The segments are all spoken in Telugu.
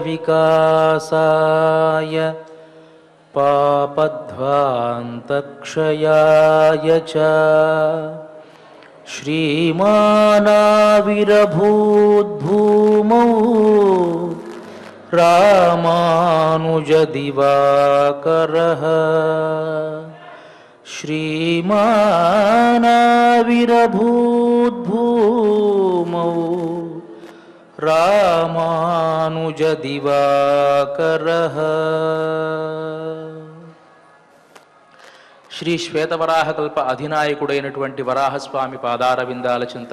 विकासाय पापध्वान्तक्षयाय च श्रीमानाविरभूद्भूमौ रामानुजदिवाकरः श्रीमानाविरभूद्भूमौ रामानुजदिवाकरः। శ్రీ శ్వేతవరాహకల్ప అధినాయకుడైనటువంటి వరాహస్వామి పాదారవిందాల చింత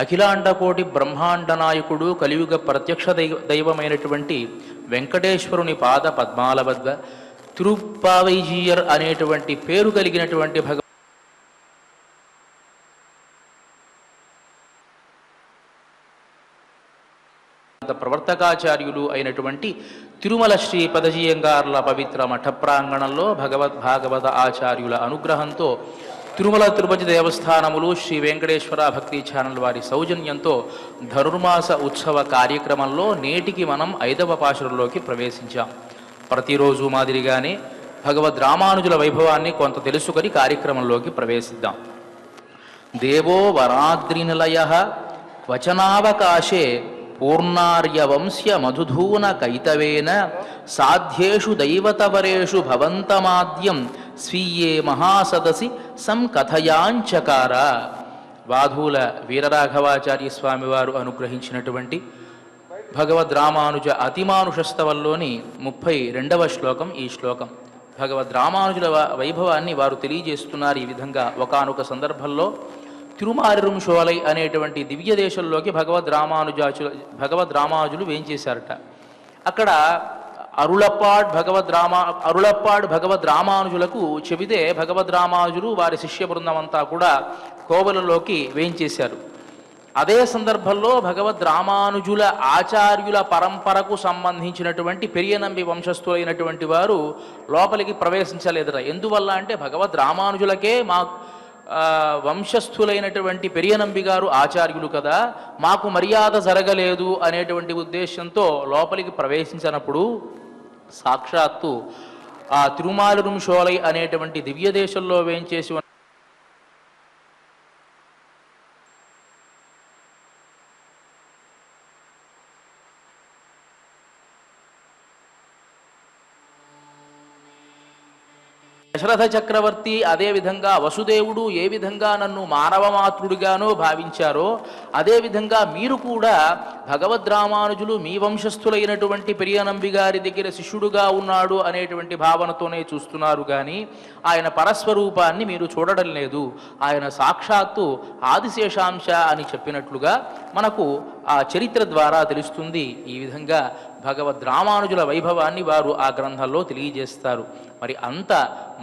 అఖిలాండకోటి బ్రహ్మాండ నాయకుడు కలియుగ ప్రత్యక్ష దైవమైనటువంటి వెంకటేశ్వరుని పాద పద్మాల వద్ద తిరుప్పావైజీయర్ అనేటువంటి పేరు కలిగినటువంటి ప్రవర్తకాచార్యులు అయినటువంటి తిరుమల శ్రీ పదజీయంగార్ల పవిత్ర మఠ ప్రాంగణంలో భాగవత ఆచార్యుల అనుగ్రహంతో తిరుమల తిరుపతి దేవస్థానములు శ్రీ వెంకటేశ్వర భక్తి ఛానల్ వారి సౌజన్యంతో ధనుర్మాస ఉత్సవ కార్యక్రమంలో నేటికి మనం 5వ పాశురంలోకి ప్రవేశించాం. ప్రతిరోజు మాదిరిగానే భగవద్ రామానుజుల వైభవాన్ని కొంత తెలుసుకొని కార్యక్రమంలోకి ప్రవేశిద్దాం. దేవో వరాద్రినిలయః క్వచనావకాశే పూర్ణార్యవంశ్య మధుధూన కైతవేన సాధ్యేషు దైవతవరేషు భవంతమాద్యం స్వీయే మహాసదసి సంకథయాంచకార. వాధూల వీరరాఘవాచార్య స్వామివారు అనుగ్రహించినటువంటి భగవద్ రామానుజ అతిమానుషస్తవంలోని 32వ శ్లోకం ఈ శ్లోకం. భగవద్ రామానుజుల వైభవాన్ని వారు తెలియజేస్తున్నారు. ఈ విధంగా ఒకానొక సందర్భంలో తిరుమారిరుంశోలై అనేటువంటి దివ్య దేశంలోకి భగవద్ రామానుజులు వేంచేశారట. అక్కడ అరుళప్పాడ్ భగవద్ రామానుజులకు చెబితే భగవద్ రామానుజులు వారి శిష్య బృందం అంతా కూడా కోవెలలోకి వేంచేశారు. అదే సందర్భంలో భగవద్ రామానుజుల ఆచార్యుల పరంపరకు సంబంధించినటువంటి పెరియనంబి వంశస్థులైనటువంటి వారు లోపలికి ప్రవేశించలేదట. ఎందువల్ల అంటే భగవద్ రామానుజులకే వంశస్థులైనటువంటి పెరియనంబి గారు ఆచార్యులు కదా, మాకు మర్యాద జరగలేదు అనేటువంటి ఉద్దేశంతో లోపలికి ప్రవేశించినప్పుడు సాక్షాత్తు ఆ తిరుమాలిరుంశోలై అనేటువంటి దివ్య దేశంలో వేంచేసి దశరథ చక్రవర్తి అదేవిధంగా వసుదేవుడు ఏ విధంగా నన్ను మానవమాతృడిగానో భావించారో అదేవిధంగా మీరు కూడా భగవద్ రామానుజులు మీ వంశస్థులైనటువంటి పెరియనంబి గారి దగ్గర శిష్యుడుగా ఉన్నాడు అనేటువంటి భావనతోనే చూస్తున్నారు కానీ ఆయన పరస్వరూపాన్ని మీరు చూడడం లేదు. ఆయన సాక్షాత్తు ఆదిశేషాంశ అని చెప్పినట్లుగా మనకు ఆ చరిత్ర ద్వారా తెలుస్తుంది. ఈ విధంగా భగవద్ రామానుజుల వైభవాన్ని వారు ఆ గ్రంథంలో తెలియజేస్తారు. మరి అంత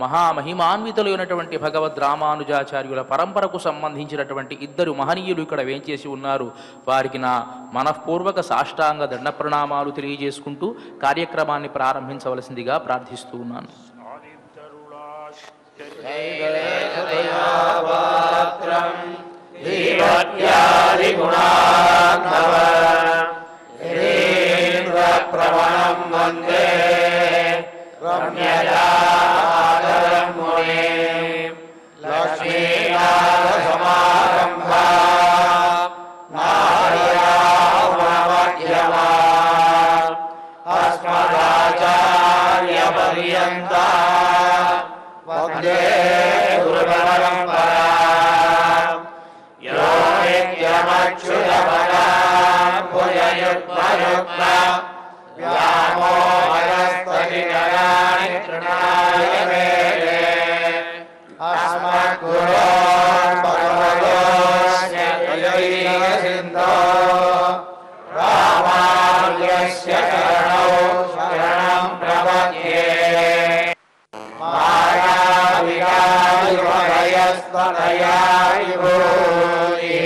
మహామహిమాన్వితులైనటువంటి భగవద్ రామానుజాచార్యుల పరంపరకు సంబంధించినటువంటి 2 మహనీయులు ఇక్కడ వేంచేసి ఉన్నారు. వారికి నా మనఃపూర్వక సాష్టాంగ దండ ప్రణామాలు తెలియజేసుకుంటూ కార్యక్రమాన్ని ప్రారంభించవలసిందిగా ప్రార్థిస్తూ ఉన్నాను. ప్రవణం వందే రమ్యజాదరం మునిం లక్ష్మీనాథసమారంభా నారాయణమధ్యమా అస్మదాచార్యపర్యంతా వందే గురుపరంపరా యో నిత్యమచ్యుతపదాం భుజయుగ్మయుగ్మ వ్యామోహయస్తగిగణాని తృణాయ మేనే అస్మద్గురోన్ భగవతోస్య దయైక సింధో రామానుజస్య శరణౌ శరణం ప్రపద్యే మాయావికారివరయస్తనయా విభూతిః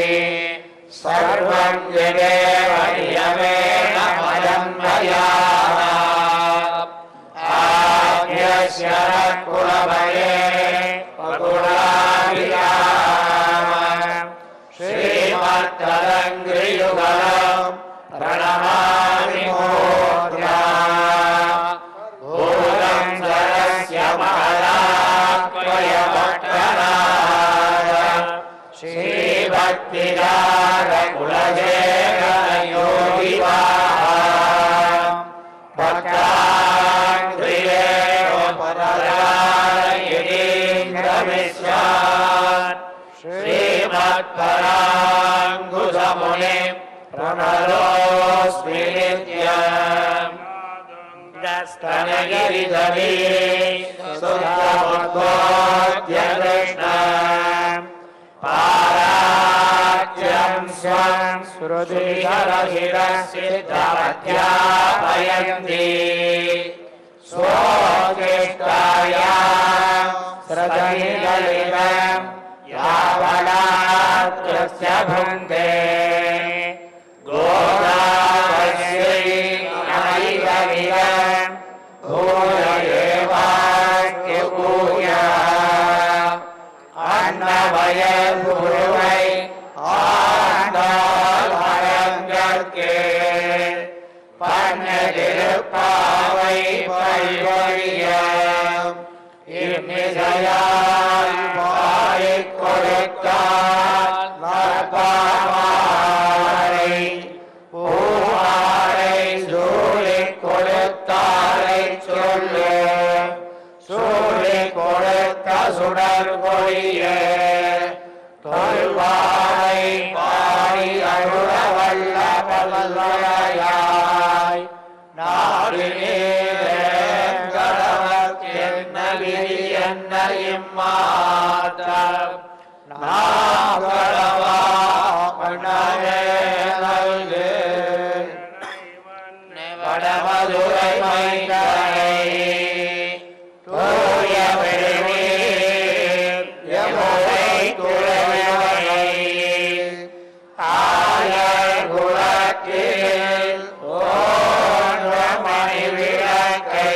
సర్వం జగేవ నియమేన మయన్మయా ఆజ్ఞస్య కులభయే పగుణాభిరామ శ్రీమత్తరంగ్రియుగలం ప్రణమామి మూర్ధ్నా विचार कुलशेखरयोगिवा भक्ताङ्घ्रियेव पररायिनीन्द्रविश्वान् श्रीमत्पराङ्कुशमुने प्रणतोऽस्मि नित्यम् स्तनगिरिधरी सुधमुद्बोध्य कृष्णम् पाराच्यं स्वं श्रुतिशरशिरसिद्धमध्यापयन्ति स्वोत्कृष्टायां सृजनिललितं यावनाकृत्य भुङ्क्ते गोदावस्यै नमैकमिदं भूय एवास्ति भूयः अन्नवयर्भुवै आनन्दमरङ्गर्के पन्नतिरुप्पावै पैवरियम् इन्निशयाल् पायिक्कुरुक्काल् नर्पामारै பூமாரை சூழிக் கொடுத்தாரை சொல்லு சூழிக் கொடுத்த சுடர் கொடிய தொல்வாரை பாடி அருள வல்ல பல்வளையாய் நாடு நீரேங்கடவர்க்கென்ன விதி என்ன இம்மாற்றம் நாகடவா மன்னனே நல்கு வடமதுரை மைந்தனை தூய பெருநீர் யமுனை துறைவனை ஆயர் குலத்தில் தோன்ற மணி விளக்கை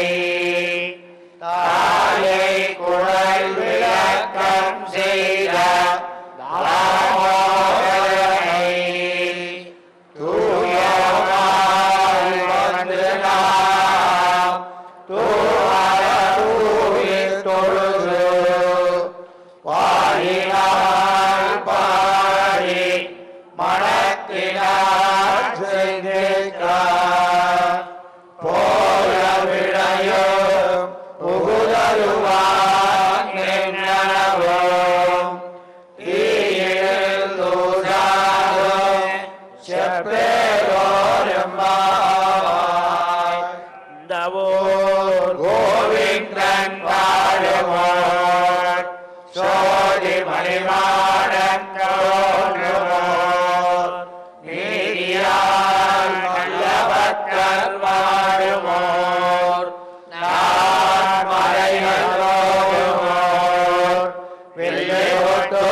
தாயை குழல் விளக்கம் செய்த தாமோதரனை தூயமாய் வந்து நாம் தூவித் தொழுது பாடினாள் பாடி மனத்தினார் செய்திருக்க போல விடையும் புகுதருவான் என்னவும் தீயில் தூசாதும் செப்பேரோருமாய் தவோர் கோவிந்தன் பாடுவோர் சோதி மணிமாடன் தோன்றுவோர் நீதியால் நல்லவர்கள் வாழுவோர் நான் மறைகளோடுவோர் வெள்ளையோட்டோர்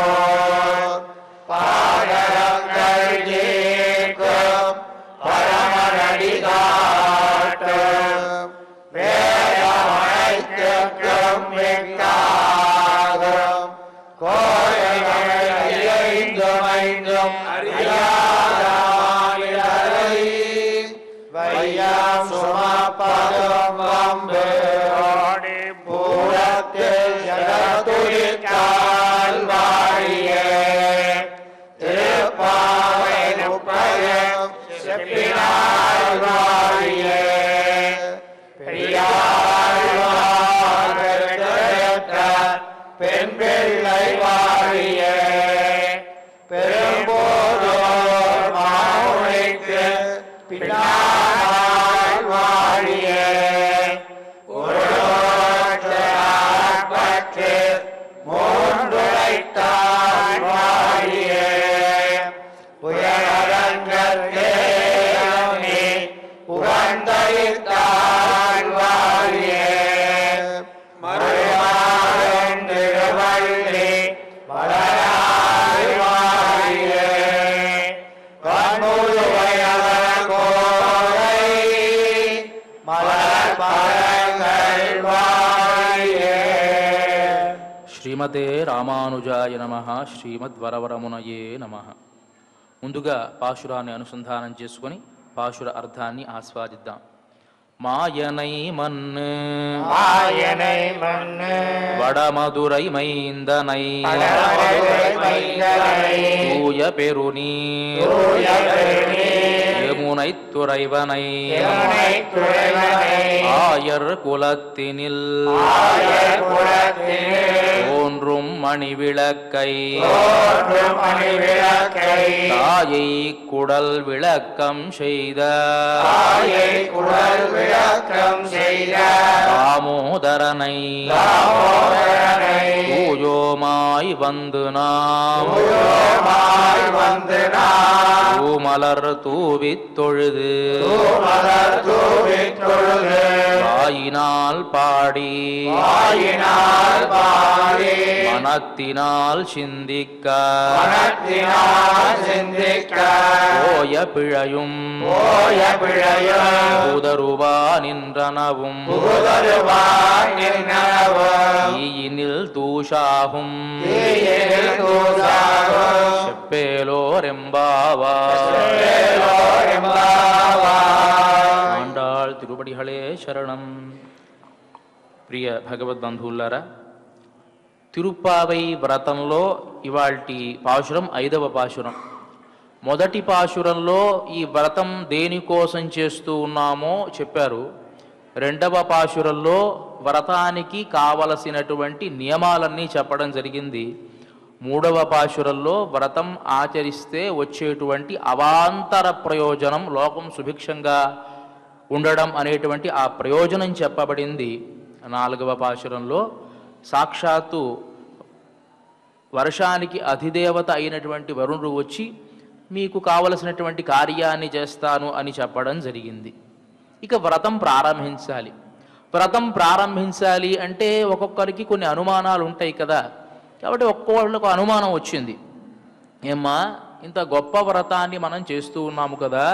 வேலக்கோரோர் பாடங்கள் ஜீக்கும் பரமநடி காட்டும் வேதமனைத்துக்கும் மிக்காகும் கோயில்கள் இறைந்துமைந்தும் அறியாதாயிடரை வையம் சுமப்பதும் வம்பு பூரத்தில் ஜகத்துயிர்கால் வாழியே திருப்பாவை முப்பதும் செப்பினாய் வாழியே பெரியாழ்வார் பெற்றெடுத்த பெண் பிள்ளை வாழியே பெரும்போதோர் மாமுனைக்கு பின்னால் வாழியே ஒருவற்று மூன்றுரைத்தான் வாழியே புயலரங்கத்தே புகழ்ந்தளித்தான் வாழியே மறுமாறும் திருவள்ளி மலராய் வாழியே கண்முழுவையவர் கோரை மலர் பழங்கள் வாழியே. శ్రీమతే రామానుజాయ నమః శ్రీమద్వరవరమునయే నమః. ముందుగా పాశురాన్ని అనుసంధానం చేసుకొని పాశుర అర్థాన్ని ఆస్వాదిద్దాం. மாயனை மண்ணு மாயனை மண்ணு வடமதுரை மைந்தனை படமதுரை மைந்தனை தூய பெருநீர் தூய பெருநீர் யமுனைத் துறைவனை யமுனைத் துறைவனை ஆயர் குலத்தினில் ஆயர் குலத்தினில் தோன்றும் மணிவிளக்கை தோன்றும் மணிவிளக்கை தாயை குடல் விளக்கம் செய்த தாயை குடல் விளக்கம் செய்த தாமோதரனை தாமோதரனை தூயோமாய் வந்து நாம் தூயோமாய் வந்து நாம் தூமலர் தூவித் தொழுது தூமலர் தூவித் தொழுது வாயினால் பாடி வாயினால் பாடி மனத்தினால் சிந்திக்க மனத்தினால் சிந்திக்க போய பிழையும் போய பிழையும் புதருவா நின்றனவும் புதருவாய் நின்றனவும் ஈயினில் தூஷாகும் தீயினில் தூசாகும் செப்பேலோரெம்பாவார் செப்பேலோரெம்பாவாய். ఆండాళ్ తిరుపడిహళే శరణం. ప్రియ భగవద్బంధువులారా, తిరుప్పావై వ్రతంలో ఇవాల్టి పాశురం 5వ పాశురం. మొదటి పాశురంలో ఈ వ్రతం దేనికోసం చేస్తూ ఉన్నామో చెప్పారు. 2వ పాశురంలో వ్రతానికి కావలసినటువంటి నియమాలన్నీ చెప్పడం జరిగింది. 3వ పాశురంలో వ్రతం ఆచరిస్తే వచ్చేటువంటి అవాంతర ప్రయోజనం, లోకం సుభిక్షంగా ఉండడం అనేటువంటి ఆ ప్రయోజనం చెప్పబడింది. 4వ పాశురంలో సాక్షాత్తు వర్షానికి అధిదేవత అయినటువంటి వరుణుడు వచ్చి మీకు కావలసినటువంటి కార్యాన్ని చేస్తాను అని చెప్పడం జరిగింది. ఇక వ్రతం ప్రారంభించాలి. వ్రతం ప్రారంభించాలి అంటే ఒక్కొక్కరికి కొన్ని అనుమానాలు ఉంటాయి కదా. కాబట్టి ఒక్కొక్కళ్ళకు అనుమానం వచ్చింది. ఏమ్మా, ఇంత గొప్ప వ్రతాన్ని మనం చేస్తూ ఉన్నాము కదా,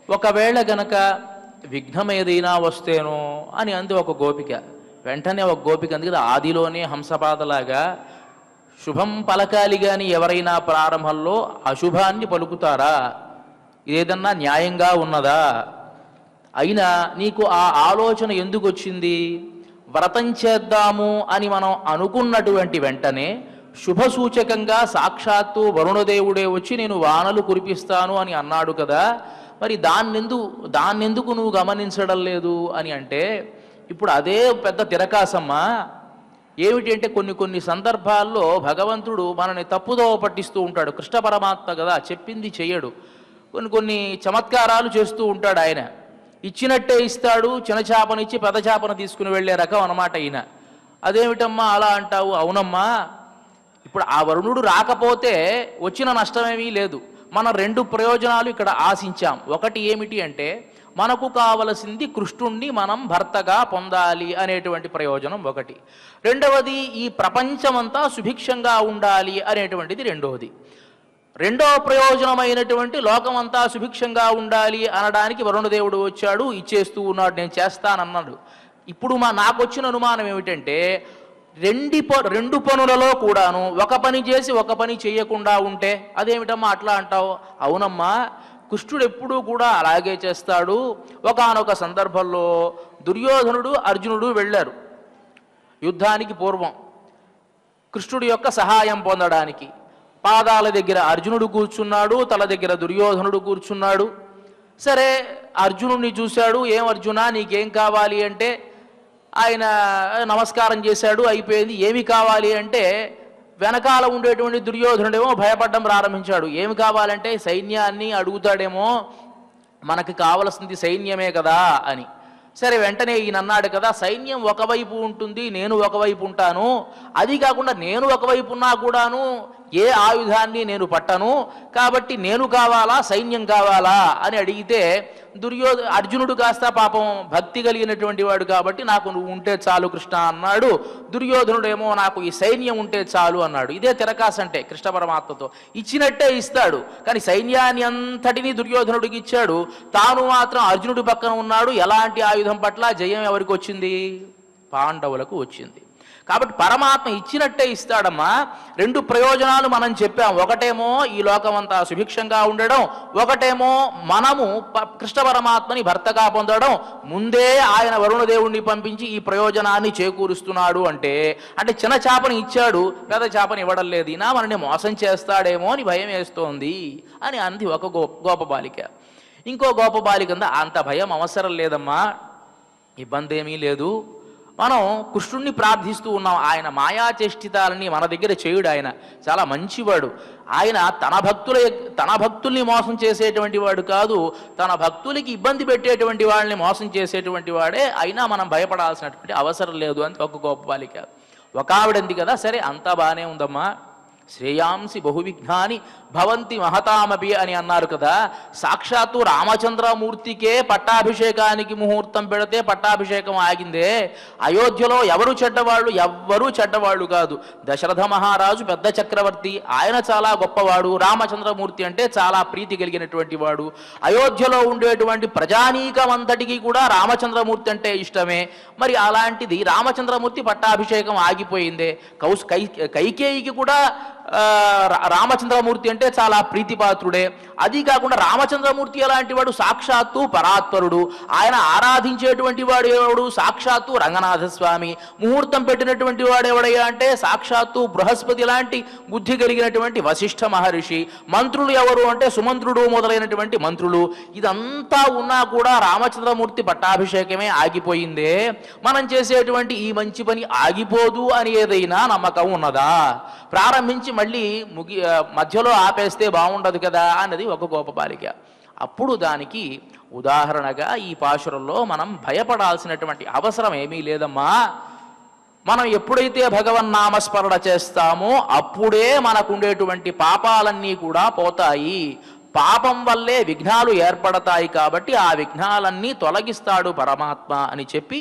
ఒకవేళ గనక విఘ్నం ఏదైనా వస్తేనో అని అంది ఒక గోపిక. వెంటనే ఒక గోపిక అంది కదా, ఆదిలోనే హంసపాదలాగా శుభం పలకాలి కానీ ఎవరైనా ప్రారంభంలో అశుభాన్ని పలుకుతారా? ఇదేదన్నా న్యాయంగా ఉన్నదా? అయినా నీకు ఆ ఆలోచన ఎందుకు వచ్చింది? వ్రతం చేద్దాము అని మనం అనుకున్నటువంటి వెంటనే శుభసూచకంగా సాక్షాత్తు వరుణదేవుడే వచ్చి నేను వానలు కురిపిస్తాను అని అన్నాడు కదా, మరి దాన్నెందుకు నువ్వు గమనించడం లేదు అని అంటే, ఇప్పుడు అదే పెద్ద తిరకాసమ్మా. ఏమిటి అంటే కొన్ని సందర్భాల్లో భగవంతుడు మనని తప్పుదోవ పట్టిస్తూ ఉంటాడు. కృష్ణ పరమాత్మ కదా, చెప్పింది చెయ్యడు. కొన్ని చమత్కారాలు చేస్తూ ఉంటాడు ఆయన. ఇచ్చినట్టే ఇస్తాడు, చిన్న చేపనిచ్చి పెద్ద చేపను తీసుకుని వెళ్ళే రకం అన్నమాట ఈయన. అదేమిటమ్మా అలా అంటావు? అవునమ్మా, ఇప్పుడు ఆ వరుణుడు రాకపోతే వచ్చిన నష్టమేమీ లేదు. మనం 2 ప్రయోజనాలు ఇక్కడ ఆశించాం. ఒకటి ఏమిటి అంటే, మనకు కావలసింది కృష్ణుణ్ణి మనం భర్తగా పొందాలి అనేటువంటి ప్రయోజనం ఒకటి. రెండవది, ఈ ప్రపంచమంతా సుభిక్షంగా ఉండాలి అనేటువంటిది రెండవది. రెండవ ప్రయోజనమైనటువంటి లోకమంతా సుభిక్షంగా ఉండాలి అనడానికి వరుణదేవుడు వచ్చాడు, ఇచ్చేస్తూ ఉన్నాడు, నేను చేస్తానన్నాడు. ఇప్పుడు నాకు వచ్చిన అనుమానం ఏమిటంటే, 2 పనులలో కూడాను ఒక పని చేసి ఒక పని చేయకుండా ఉంటే అదేమిటమ్మా అట్లా అంటావు? అవునమ్మా, కృష్ణుడు ఎప్పుడూ కూడా అలాగే చేస్తాడు. ఒకానొక సందర్భంలో దుర్యోధనుడు అర్జునుడు వెళ్ళారు యుద్ధానికి పూర్వం కృష్ణుడి యొక్క సహాయం పొందడానికి. పాదాల దగ్గర అర్జునుడు కూర్చున్నాడు, తల దగ్గర దుర్యోధనుడు కూర్చున్నాడు. సరే, అర్జునుడిని చూశాడు. ఏం అర్జునా, నీకేం కావాలి అంటే ఆయన నమస్కారం చేశాడు, అయిపోయింది. ఏమి కావాలి అంటే వెనకాల ఉండేటువంటి దుర్యోధనుడేమో భయపడడం ప్రారంభించాడు. ఏమి కావాలంటే సైన్యాన్ని అడుగుతాడేమో, మనకి కావలసింది సైన్యమే కదా అని. సరే, వెంటనే ఈయన అన్నాడు కదా, సైన్యం ఒకవైపు ఉంటుంది, నేను ఒకవైపు ఉంటాను. అది కాకుండా నేను ఒకవైపు ఉన్నా కూడాను ఏ ఆయుధాన్ని నేను పట్టను, కాబట్టి నేను కావాలా సైన్యం కావాలా అని అడిగితే అర్జునుడు కాస్త పాపం భక్తి కలిగినటువంటి వాడు కాబట్టి నాకు నువ్వు ఉంటే చాలు కృష్ణ అన్నాడు. దుర్యోధనుడేమో నాకు ఈ సైన్యం ఉంటే చాలు అన్నాడు. ఇదే తిరకాసు అంటే కృష్ణ పరమాత్మతో. ఇచ్చినట్టే ఇస్తాడు, కానీ సైన్యాన్ని అంతటినీ దుర్యోధనుడికి ఇచ్చాడు, తాను మాత్రం అర్జునుడి పక్కన ఉన్నాడు. ఎలాంటి ఆయుధం పట్ల జయం ఎవరికి వచ్చింది? పాండవులకు వచ్చింది. కాబట్టి పరమాత్మ ఇచ్చినట్టే ఇస్తాడమ్మా. రెండు ప్రయోజనాలు మనం చెప్పాం. ఒకటేమో ఈ లోకమంతా సుభిక్షంగా ఉండడం, ఒకటేమో మనము కృష్ణ పరమాత్మని భర్తగా పొందడం. ముందే ఆయన వరుణదేవుణ్ణి పంపించి ఈ ప్రయోజనాన్ని చేకూరుస్తున్నాడు అంటే చిన్న చేపని ఇచ్చాడు, పెద్ద చేపని ఇవ్వడం లేదు, ఈయన మనని మోసం చేస్తాడేమో అని భయం వేస్తోంది అని అంది ఒక గోప బాలిక. ఇంకో గోప బాలిక అంత భయం అవసరం లేదమ్మా, ఇబ్బంది ఏమీ లేదు, మనం కృష్ణుణ్ణి ప్రార్థిస్తూ ఉన్నాం, ఆయన మాయాచేష్టితాలని మన దగ్గర చేయుడు, ఆయన చాలా మంచివాడు, ఆయన తన భక్తుల్ని మోసం చేసేటువంటి వాడు కాదు, తన భక్తులకి ఇబ్బంది పెట్టేటువంటి వాళ్ళని మోసం చేసేటువంటి వాడే, అయినా మనం భయపడాల్సినటువంటి అవసరం లేదు అని ఒక గొప్ప బాలిక. ఒక ఆవిడంది కదా, సరే అంతా బాగానే ఉందమ్మా, శ్రేయాంసి బహువిఘ్నాని భవంతి మహతామపి అని అన్నారు కదా. సాక్షాత్తు రామచంద్రమూర్తికే పట్టాభిషేకానికి ముహూర్తం పెడితే పట్టాభిషేకం ఆగిందే. అయోధ్యలో ఎవరు చెడ్డవాళ్ళు? ఎవ్వరూ చెడ్డవాళ్ళు కాదు. దశరథ మహారాజు పెద్ద చక్రవర్తి, ఆయన చాలా గొప్పవాడు, రామచంద్రమూర్తి అంటే చాలా ప్రీతి కలిగినటువంటి వాడు. అయోధ్యలో ఉండేటువంటి ప్రజానీకమంతటికి కూడా రామచంద్రమూర్తి అంటే ఇష్టమే. మరి అలాంటిది రామచంద్రమూర్తి పట్టాభిషేకం ఆగిపోయిందే. కైకేయికి కూడా రామచంద్రమూర్తి అంటే చాలా ప్రీతిపాత్రుడే. అది కాకుండా రామచంద్రమూర్తి ఎలాంటి వాడు? సాక్షాత్తు పరాత్పరుడు. ఆయన ఆరాధించేటువంటి వాడు ఎవడు? సాక్షాత్తు రంగనాథస్వామి. ముహూర్తం పెట్టినటువంటి వాడు ఎవడయ్యా అంటే సాక్షాత్తు బృహస్పతి లాంటి బుద్ధి కలిగినటువంటి వశిష్ఠ మహర్షి. మంత్రులు ఎవరు అంటే సుమంత్రుడు మొదలైనటువంటి మంత్రులు. ఇదంతా ఉన్నా కూడా రామచంద్రమూర్తి పట్టాభిషేకమే ఆగిపోయిందే. మనం చేసేటువంటి ఈ మంచి పని ఆగిపోదు అని ఏదైనా నమ్మకం ఉన్నదా? ప్రారంభించి మళ్ళీ మధ్యలో ఆపేస్తే బాగుండదు కదా అన్నది ఒక గోప బాలిక. అప్పుడు దానికి ఉదాహరణగా ఈ పాశురంలో మనం భయపడాల్సినటువంటి అవసరం ఏమీ లేదమ్మా. మనం ఎప్పుడైతే భగవన్నామస్మరణ చేస్తామో అప్పుడే మనకుండేటువంటి పాపాలన్నీ కూడా పోతాయి. పాపం వల్లే విఘ్నాలు ఏర్పడతాయి, కాబట్టి ఆ విఘ్నాలన్నీ తొలగిస్తాడు పరమాత్మ అని చెప్పి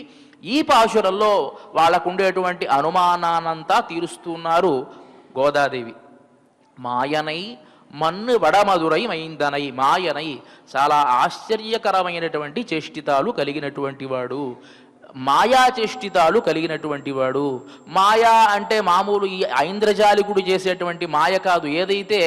ఈ పాశురంలో వాళ్ళకుండేటువంటి అనుమానానంతా తీరుస్తున్నారు గోదాదేవి. మాయనై మన్ను వడమధురై మైందనై. మాయనై చాలా ఆశ్చర్యకరమైనటువంటి చేష్టితాలు కలిగినటువంటి వాడు, మాయా చేష్టితాలు కలిగినటువంటి వాడు. మాయా అంటే మామూలు ఈ ఐంద్రజాలికుడు చేసేటువంటి మాయ కాదు. ఏదైతే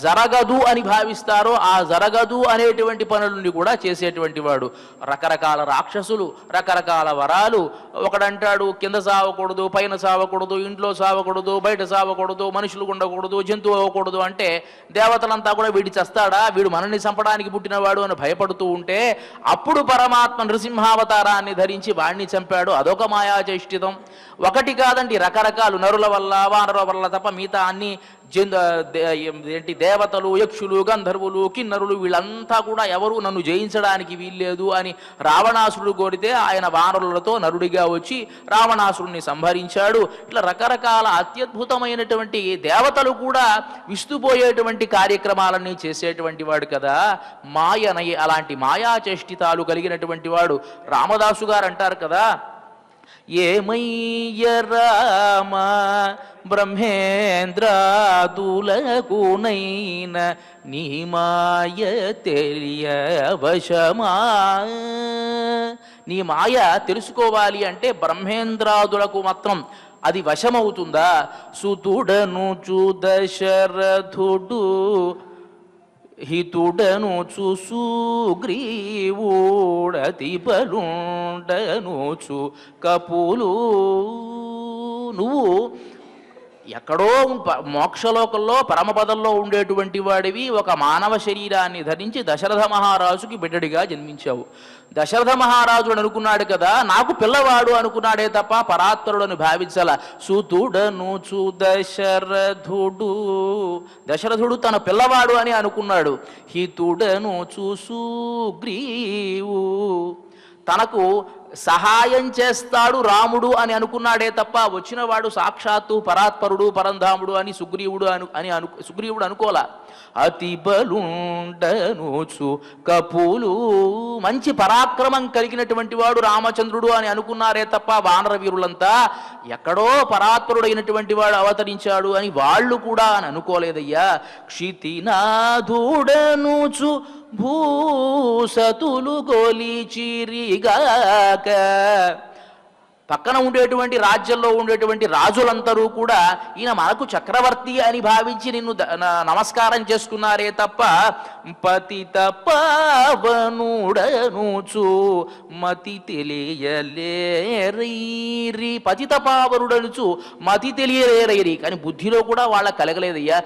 జరగదు అని భావిస్తారో ఆ జరగదు అనేటువంటి పనులని కూడా చేసేటువంటి వాడు. రకరకాల రాక్షసులు, రకరకాల వరాలు. ఒకడంటాడు కింద సావకూడదు, పైన సావకూడదు, ఇంట్లో సావకూడదు, బయట సావకూడదు, మనుషులు ఉండకూడదు, జంతువు అవ్వకూడదు అంటే దేవతలంతా కూడా వీడి చస్తాడా, వీడు మనల్ని చంపడానికి పుట్టినవాడు అని భయపడుతూ ఉంటే అప్పుడు పరమాత్మ నృసింహావతారాన్ని ధరించి వాడిని చంపాడు. అదొక మాయాచేష్టితం. ఒకటి కాదండి, రకరకాలు. నరుల వల్ల వానరుల వల్ల తప్ప మిగతా అన్ని దేవతలు, యక్షులు, గంధర్వులు, కిన్నరులు వీళ్ళంతా కూడా ఎవరు నన్ను జయించడానికి వీల్లేదు అని రావణాసురుడు కోరితే ఆయన వానరులతో నరుడిగా వచ్చి రావణాసురుడిని సంహరించాడు. ఇట్లా రకరకాల అత్యద్భుతమైనటువంటి దేవతలు కూడా విస్తుపోయేటువంటి కార్యక్రమాలన్నీ చేసేటువంటి వాడు కదా మాయనై. అలాంటి మాయాచేష్టితాలు కలిగినటువంటి వాడు. రామదాసు గారు అంటారు కదా, ఏమయ్య రామ బ్రహ్మేంద్రాదులకునైన నీ మాయ తెలియవశమా. నీ మాయ తెలుసుకోవాలి అంటే బ్రహ్మేంద్రాదులకు మాత్రం అది వశమవుతుందా? సుతుడను దశరథుడు హితుడను సుగ్రీవుడతి బలుండనుచు కపులు. నువ్వు ఎక్కడో మోక్షలోకంలో పరమపదంలో ఉండేటువంటి వాడివి, ఒక మానవ శరీరాన్ని ధరించి దశరథ మహారాజుకి బిడ్డడిగా జన్మించావు. దశరథ మహారాజు అనుకున్నాడు కదా, నాకు పిల్లవాడు అనుకున్నాడే తప్ప పరాత్పరుడని భావించాల. సుతుడను దశరథుడు, దశరథుడు తన పిల్లవాడు అని అనుకున్నాడు. హితుడను సుగ్రీవు, తనకు సహాయం చేస్తాడు రాముడు అని అనుకున్నాడే తప్ప వచ్చినవాడు సాక్షాత్తు పరాత్పరుడు పరంధాముడు అని సుగ్రీవుడు అనుకోలా. అతి బలుండనుచు కపులు, మంచి పరాక్రమం కలిగినటువంటి వాడు రామచంద్రుడు అని అనుకున్నారే తప్ప వానర వీరులంతా ఎక్కడో పరాత్పరుడైనటువంటి వాడు అవతరించాడు అని వాళ్ళు కూడా అని అనుకోలేదయ్యా. క్షితినాథుడనుచు భూసతులు గొలిచిరిగాక. పక్కన ఉండేటువంటి రాజ్యంలో ఉండేటువంటి రాజులందరూ కూడా ఈయన మనకు చక్రవర్తి అని భావించి నిన్ను నమస్కారం చేసుకున్నారే తప్ప పతిత పావనుడనుచు మతి తెలియలేరైరి, పతిత పావనుడనుచు మతి తెలియలేరైరి, కానీ బుద్ధిలో కూడా వాళ్ళ కలగలేదయ్యా.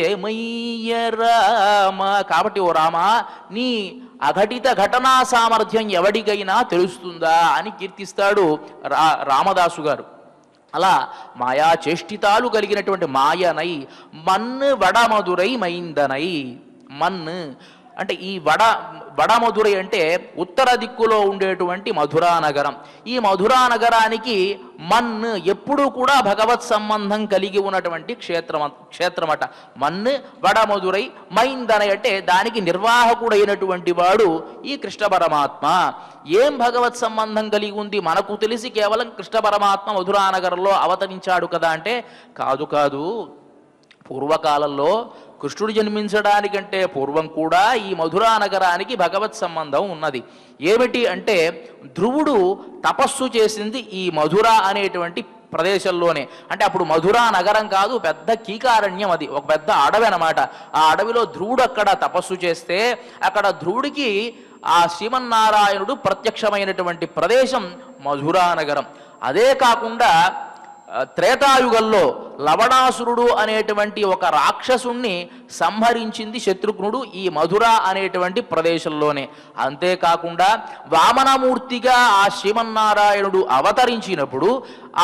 ఏమయ్య రామ, కాబట్టి ఓ రామ నీ అఘటిత ఘటనా సామర్థ్యం ఎవడికైనా తెలుస్తుందా అని కీర్తిస్తాడు రామదాసు గారు. అలా మాయా చేష్టితాలు కలిగినటువంటి మాయనై మన్ను వడమధురై మైందనై. మన్ను అంటే ఈ వడమధురై అంటే ఉత్తర దిక్కులో ఉండేటువంటి మధురా నగరం. ఈ మధురా నగరానికి మన్ను ఎప్పుడూ కూడా భగవత్ సంబంధం కలిగి ఉన్నటువంటి క్షేత్రమట. మన్ను వడమధురై మైందనై అంటే దానికి నిర్వాహకుడైనటువంటి వాడు ఈ కృష్ణ పరమాత్మ. ఏం భగవత్ సంబంధం కలిగి ఉంది? మనకు తెలిసి కేవలం కృష్ణ పరమాత్మ మధురా నగరంలో అవతరించాడు కదా అంటే కాదు కాదు. పూర్వకాలంలో కృష్ణుడు జన్మించడానికంటే పూర్వం కూడా ఈ మధురా నగరానికి భగవత్ సంబంధం ఉన్నది. ఏమిటి అంటే ధ్రువుడు తపస్సు చేసింది ఈ మధుర అనేటువంటి ప్రదేశంలోనే. అంటే అప్పుడు మధురా నగరం కాదు, పెద్ద కీకారణ్యం, అది ఒక పెద్ద అడవి అన్నమాట. ఆ అడవిలో ధ్రువుడు అక్కడ తపస్సు చేస్తే అక్కడ ధ్రువుడికి ఆ శ్రీమన్నారాయణుడు ప్రత్యక్షమైనటువంటి ప్రదేశం మధురా నగరం. అదే కాకుండా త్రేతాయుగంలో లవణాసురుడు అనేటువంటి ఒక రాక్షసుణ్ణి సంహరించింది శత్రుఘ్నుడు ఈ మధుర అనేటువంటి ప్రదేశంలోనే. అంతేకాకుండా వామనమూర్తిగా ఆ శ్రీమన్నారాయణుడు అవతరించినప్పుడు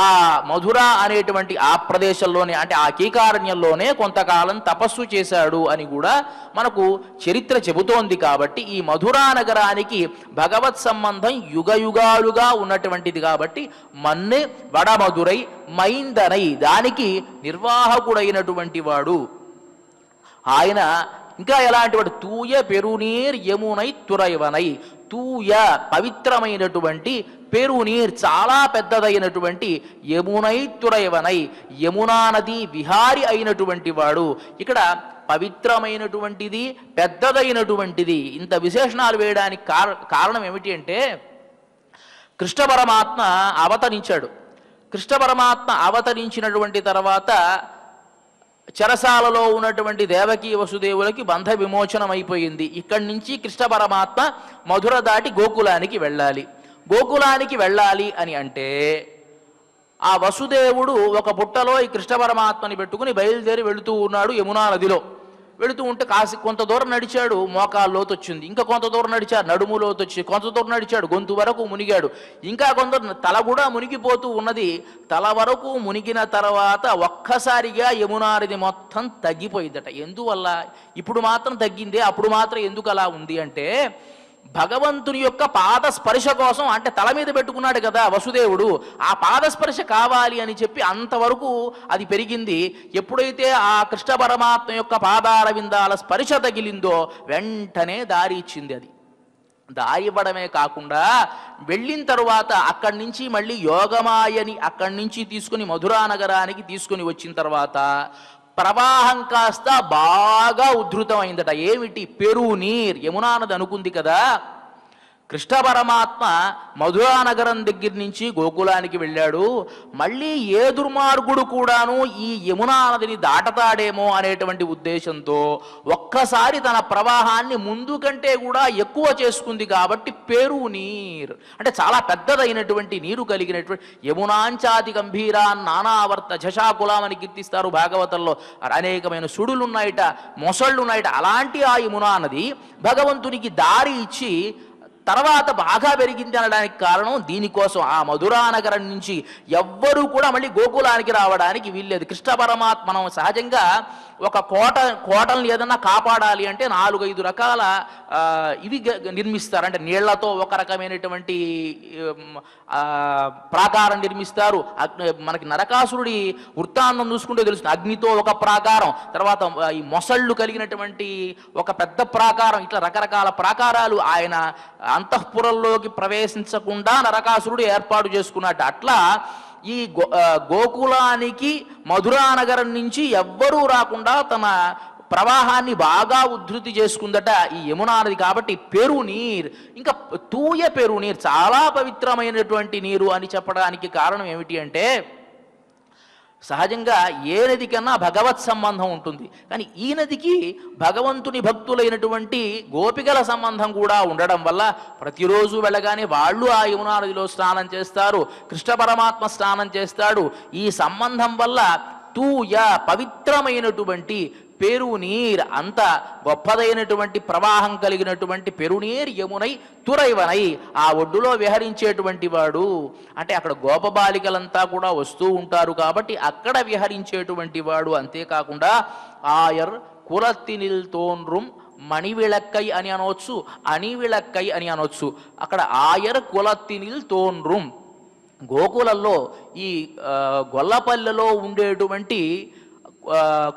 ఆ మధుర అనేటువంటి ఆ ప్రదేశంలోనే, అంటే ఆ కీకారణ్యంలోనే కొంతకాలం తపస్సు చేశాడు అని కూడా మనకు చరిత్ర చెబుతోంది. కాబట్టి ఈ మధురా నగరానికి భగవత్ సంబంధం యుగయుగాలుగా ఉన్నటువంటిది. కాబట్టి మన్ను వడమధురై మైందనై దానికి నిర్వాహకుడైనటువంటి వాడు ఆయన. ఇంకా ఎలాంటి వాడు? తూయ పెరునీర్ యమునై తురైవనై. తూయ పవిత్రమైనటువంటి, పెరునీర్ చాలా పెద్దదైనటువంటి, యమునై తురైవనై యమునా నది విహారి అయినటువంటి వాడు. ఇక్కడ పవిత్రమైనటువంటిది, పెద్దదైనటువంటిది, ఇంత విశేషణాలు వేయడానికి కారణం ఏమిటి అంటే కృష్ణ పరమాత్మ అవతరించాడు. కృష్ణ పరమాత్మ అవతరించినటువంటి తర్వాత చెరసాలలో ఉన్నటువంటి దేవకీ వసుదేవులకి బంధ విమోచనం అయిపోయింది. ఇక్కడి నుంచి కృష్ణ పరమాత్మ మధుర దాటి గోకులానికి వెళ్ళాలి. గోకులానికి వెళ్ళాలి అని అంటే ఆ వసుదేవుడు ఒక పుట్టలో ఈ కృష్ణ పరమాత్మని పెట్టుకుని బయలుదేరి వెళుతూ ఉన్నాడు యమునా నదిలో. వెళుతూ ఉంటే కొంత దూరం నడిచాడు, మోకాల్లోతు వచ్చింది. ఇంకా కొంత దూరం నడిచాడు, నడుములోతు వచ్చి, కొంత దూరం నడిచాడు, గొంతు వరకు మునిగాడు. ఇంకా కొంత తల కూడా మునిగిపోతూ ఉన్నది. తల వరకు మునిగిన తర్వాత ఒక్కసారిగా యమునా నది మొత్తం తగ్గిపోయిందట. ఎందువల్ల? ఇప్పుడు మాత్రం తగ్గిందే, అప్పుడు మాత్రం ఎందుకు అలా ఉంది అంటే భగవంతుని యొక్క పాదస్పర్శ కోసం, అంటే తల మీద పెట్టుకున్నాడు కదా వసుదేవుడు, ఆ పాదస్పర్శ కావాలి అని చెప్పి అంతవరకు అది పెరిగింది. ఎప్పుడైతే ఆ కృష్ణ పరమాత్మ యొక్క పాదార విందాల స్పర్శ తగిలిందో వెంటనే దారి ఇచ్చింది. అది దారి ఇవ్వడమే కాకుండా వెళ్ళిన తరువాత అక్కడి నుంచి మళ్ళీ యోగమాయని అక్కడి నుంచి తీసుకుని మధురా నగరానికి తీసుకుని వచ్చిన తర్వాత ప్రవాహం కాస్త బాగా ఉద్ధృతమైందట. ఏమిటి? పెరునీర్, యమునా నది అనుకుంది కదా. కృష్ణ పరమాత్మ మధురా నగరం దగ్గర నుంచి గోకులానికి వెళ్ళాడు. మళ్ళీ ఏ దుర్మార్గుడు కూడాను ఈ యమునా నదిని దాటతాడేమో అనేటువంటి ఉద్దేశంతో ఒక్కసారి తన ప్రవాహాన్ని ముందు కంటే కూడా ఎక్కువ చేసుకుంది. కాబట్టి పెరునీర్ అంటే చాలా పెద్దదైనటువంటి నీరు కలిగినటువంటి, యమునాంచాతి గంభీరా నానావర్త జశాకులం అని కీర్తిస్తారు భాగవతంలో. అనేకమైన సుడులున్నాయిట, మొసళ్ళున్నాయిట. అలాంటి ఆ యమునా నది భగవంతునికి దారి ఇచ్చి తర్వాత బాగా పెరిగింది అనడానికి కారణం దీనికోసం. ఆ మధురా నగరం నుంచి ఎవ్వరూ కూడా మళ్ళీ గోకులానికి రావడానికి వీల్లేదు. కృష్ణ పరమాత్మ, మనం సహజంగా ఒక కోటల్ని ఏదన్నా కాపాడాలి అంటే 4-5 రకాల ఇవి నిర్మిస్తారు. అంటే నీళ్లతో ఒక రకమైనటువంటి ప్రాకారం నిర్మిస్తారు. మనకి నరకాసురుడి వృత్తాంతం చూసుకుంటే తెలుస్తుంది. అగ్నితో ఒక ప్రాకారం, తర్వాత ఈ మొసళ్ళు కలిగినటువంటి ఒక పెద్ద ప్రాకారం, ఇట్లా రకరకాల ప్రాకారాలు ఆయన అంతఃపురంలోకి ప్రవేశించకుండా నరకాసురుడు ఏర్పాటు చేసుకున్నట్టు. అట్లా ఈ గోకులానికి మధురా నగరం నుంచి ఎవ్వరూ రాకుండా తన ప్రవాహాన్ని బాగా ఉద్ధృతి చేసుకుందట ఈ యమునా నది. కాబట్టి పెరునీర్, ఇంకా తూయ పెరునీర్, చాలా పవిత్రమైనటువంటి నీరు అని చెప్పడానికి కారణం ఏమిటి అంటే, సహజంగా ఏ నది కన్నా భగవత్ సంబంధం ఉంటుంది, కానీ ఈ నదికి భగవంతుని భక్తులైనటువంటి గోపికల సంబంధం కూడా ఉండడం వల్ల ప్రతిరోజు వెళ్ళగానే వాళ్ళు ఆ యమునా నదిలో స్నానం చేస్తారు, కృష్ణ పరమాత్మ స్నానం చేస్తాడు. ఈ సంబంధం వల్ల తూయ పవిత్రమైనటువంటి పెరునీర్, అంత గొప్పదైనటువంటి ప్రవాహం కలిగినటువంటి పెరునీర్ యమునై తురైవనై, ఆ ఒడ్డులో విహరించేటువంటి వాడు. అంటే అక్కడ గోపబాలికలంతా కూడా వస్తూ ఉంటారు కాబట్టి అక్కడ విహరించేటువంటి వాడు. అంతేకాకుండా ఆయర్ కులత్తినిల్ తోన్రుం మణివిళక్కై అని అనవచ్చు, అణివిళక్కై అని అనవచ్చు. అక్కడ ఆయర్ కులత్తినిల్ తోన్రుం, గోకులంలో ఈ గొల్లపల్లెలో ఉండేటువంటి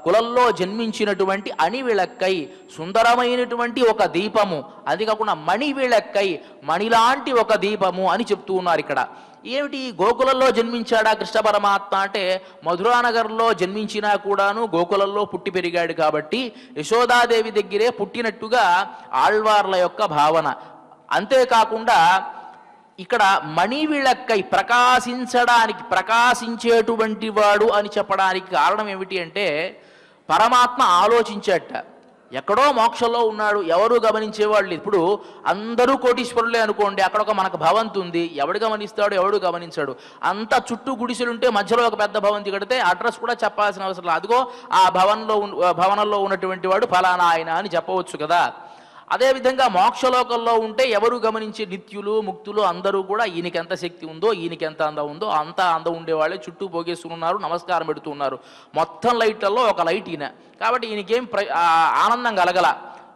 కులంలో జన్మించినటువంటి అణివిళక్కై, సుందరమైనటువంటి ఒక దీపము. అది కాకుండా మణివిళక్కై, మణిలాంటి ఒక దీపము అని చెప్తూ ఉన్నారు ఇక్కడ. ఏమిటి, గోకులంలో జన్మించాడా కృష్ణ పరమాత్మ అంటే, మధురానగర్లో జన్మించినా కూడాను గోకులంలో పుట్టి పెరిగాడు కాబట్టి యశోదాదేవి దగ్గరే పుట్టినట్టుగా ఆళ్వార్ల యొక్క భావన. అంతేకాకుండా ఇక్కడ మణివిళక్కై, ప్రకాశించడానికి, ప్రకాశించేటువంటి వాడు అని చెప్పడానికి కారణం ఏమిటి అంటే, పరమాత్మ ఆలోచించేట, ఎక్కడో మోక్షంలో ఉన్నాడు, ఎవరు గమనించేవాళ్ళు. ఇప్పుడు అందరూ కోటీశ్వరులే అనుకోండి, అక్కడ ఒక మనకు భవంతి ఉంది, ఎవడు గమనిస్తాడు, ఎవడు గమనించాడు. అంతా చుట్టూ గుడిసెలుంటే మధ్యలో ఒక పెద్ద భవంతి కడితే అడ్రస్ కూడా చెప్పాల్సిన అవసరం లేదు, అదిగో ఆ భవనంలో ఉన్నటువంటి వాడు ఫలానా ఆయన అని చెప్పవచ్చు కదా. అదేవిధంగా మోక్షలోకంలో ఉంటే ఎవరు గమనించే, నిత్యులు ముక్తులు అందరూ కూడా ఈయనకి ఎంత శక్తి ఉందో, ఈయనకి ఎంత అందం ఉందో అంత అందం ఉండేవాళ్ళే చుట్టూ పోగేస్తున్నారు, నమస్కారం పెడుతూ ఉన్నారు. మొత్తం లైట్లలో ఒక లైట్ ఈయన, కాబట్టి ఈయనకేం ఆనందం కలగల.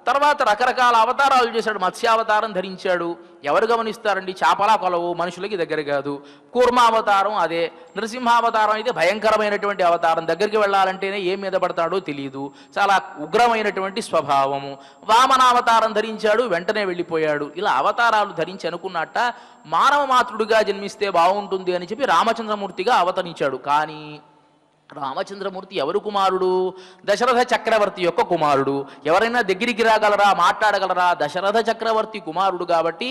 తర్వాత రకరకాల అవతారాలు చేశాడు, మత్స్యావతారం ధరించాడు, ఎవరు గమనిస్తారండి, చేపలా కొలవు, మనుషులకి దగ్గర కాదు. కూర్మావతారం అదే, నరసింహావతారం అయితే భయంకరమైనటువంటి అవతారం, దగ్గరికి వెళ్ళాలంటేనే ఏం మీద పడతాడో తెలియదు, చాలా ఉగ్రమైనటువంటి స్వభావము. వామనావతారం ధరించాడు, వెంటనే వెళ్ళిపోయాడు. ఇలా అవతారాలు ధరించి అనుకున్నట్ట మానవ మాతృడిగా జన్మిస్తే బాగుంటుంది అని చెప్పి రామచంద్రమూర్తిగా అవతరించాడు. కానీ రామచంద్రమూర్తి ఎవరు కుమారుడు? దశరథ చక్రవర్తి యొక్క కుమారుడు. ఎవరైనా దగ్గరికి రాగలరా, మాట్లాడగలరా? దశరథ చక్రవర్తి కుమారుడు కాబట్టి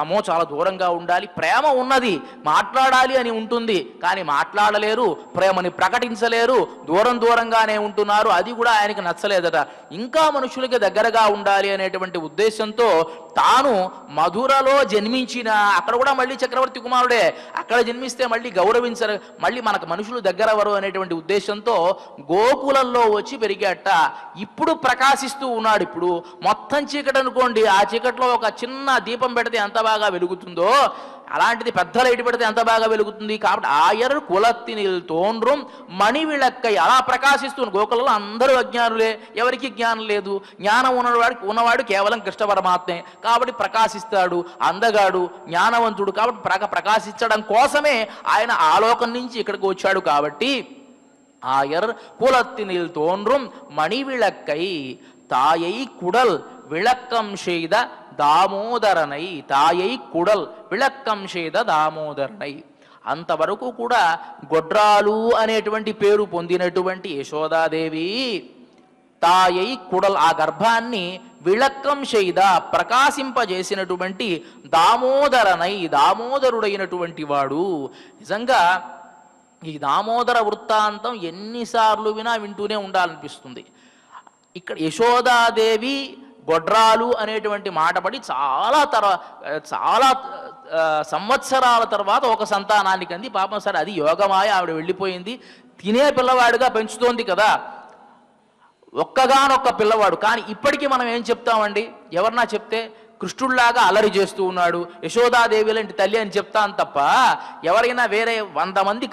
అమ్మో చాలా దూరంగా ఉండాలి. ప్రేమ ఉన్నది, మాట్లాడాలి అని ఉంటుంది, కానీ మాట్లాడలేరు, ప్రేమని ప్రకటించలేరు, దూరంగానే ఉంటున్నారు. అది కూడా ఆయనకి నచ్చలేదట. ఇంకా మనుషులకి దగ్గరగా ఉండాలి అనేటువంటి ఉద్దేశంతో తాను మధురలో జన్మించిన, అక్కడ కూడా మళ్ళీ చక్రవర్తి కుమారుడే, అక్కడ జన్మిస్తే మళ్ళీ గౌరవించరు, మళ్ళీ మనకు మనుషులు దగ్గరవరు అనేటువంటి ఉద్దేశంతో గోకులంలో వచ్చి పెరిగాట. ఇప్పుడు ప్రకాశిస్తూ ఉన్నాడు. ఇప్పుడు మొత్తం చీకటి అనుకోండి, ఆ చీకట్లో ఒక చిన్న దీపం పెడితే ఎంత బాగా వెలుగుతుందో, అలాంటిది పెద్ద లైట్ పెడితే ఎంత బాగా వెలుగుతుంది. కాబట్టి ఆయర్ కులత్తినిల్ తోన్రుం మణివిళక్కై, అలా ప్రకాశిస్తూ గోకులంలో అందరూ అజ్ఞానులే, ఎవరికి జ్ఞానం లేదు. జ్ఞానం ఉన్నవాడు కేవలం కృష్ణ పరమాత్మే, కాబట్టి ప్రకాశిస్తాడు, అందగాడు, జ్ఞానవంతుడు. కాబట్టి ప్రకాశించడం కోసమే ఆయన ఆలోకం నుంచి ఇక్కడికి వచ్చాడు. కాబట్టి ఆయర్ కులత్తినిల్ తోన్రుం మణివిళక్కై తాయై కుడల్ విளக்கம் செய்த దామోదరనై, తాయై కుడల్ విளக்கம் செய்த దామోదరనై. అంతవరకు కూడా గొడ్రాలు అనేటువంటి పేరు పొందినటువంటి యశోదాదేవి తాయై కుడల్, ఆ గర్భాన్ని విళక్కం చేద, ప్రకాశింపజేసినటువంటి దామోదరనై, దామోదరుడైనటువంటి వాడు. నిజంగా ఈ దామోదర వృత్తాంతం ఎన్నిసార్లు వింటూనే ఉండాలనిపిస్తుంది. ఇక్కడ యశోదాదేవి గొడ్రాలు అనేటువంటి మాట పడి చాలా సంవత్సరాల తర్వాత ఒక సంతానానికి అంది. పాపం సరే అది యోగమాయ, ఆవిడ వెళ్ళిపోయింది, తినే పిల్లవాడుగా పెంచుతోంది కదా, ఒక్కగానొక్క పిల్లవాడు. కానీ ఇప్పటికీ మనం ఏం చెప్తామండి, ఎవరన్నా చెప్తే కృష్ణుడిలాగా అల్లరి చేస్తూ ఉన్నాడు, యశోదాదేవి లాంటి తల్లి అని చెప్తాను తప్ప, ఎవరైనా వేరే 100 మంది